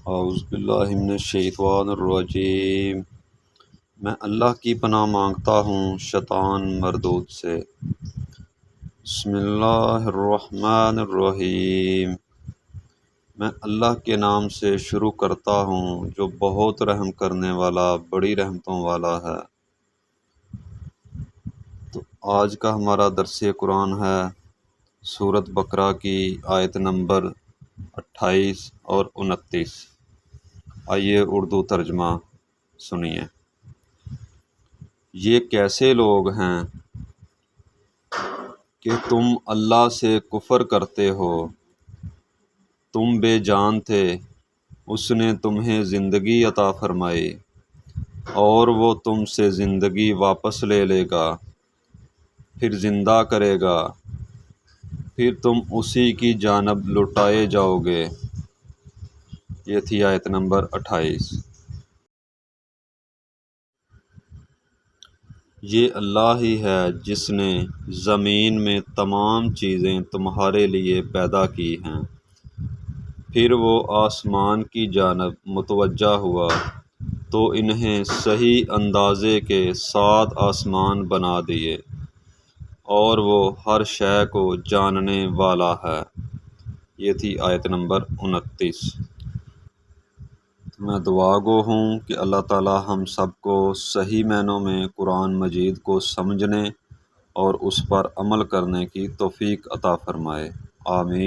اعوذ باللہ من الشیطان الرجیم۔ میں اللہ کی پناہ مانگتا ہوں شیطان مردود سے۔ بسم اللہ الرحمن الرحیم۔ میں اللہ کے نام سے شروع کرتا ہوں جو بہت رحم کرنے والا، بڑی رحمتوں والا ہے۔ تو آج کا ہمارا درس قرآن ہے سورۃ بقرہ کی آیت نمبر 28 اور 29۔ آئیے اردو ترجمہ سنیے۔ یہ کیسے لوگ ہیں کہ تم اللہ سے کفر کرتے ہو؟ تم بے جان تھے، اس نے تمہیں زندگی عطا فرمائی، اور وہ تم سے زندگی واپس لے لے گا، پھر زندہ کرے گا، پھر تم اسی کی جانب لوٹائے جاؤ گے۔ یہ تھی آیت نمبر 28۔ یہ اللہ ہی ہے جس نے زمین میں تمام چیزیں تمہارے لیے پیدا کی ہیں۔ پھر وہ آسمان کی جانب متوجہ ہوا تو انہیں صحیح اندازے کے 7 آسمان بنا دیے، اور وہ ہر شے کو جاننے والا ہے۔ یہ تھی آیت نمبر 29۔ میں دعا گو ہوں کہ اللہ تعالی ہم سب کو صحیح معنوں میں قرآن مجید کو سمجھنے اور اس پر عمل کرنے کی توفیق عطا فرمائے۔ آمین۔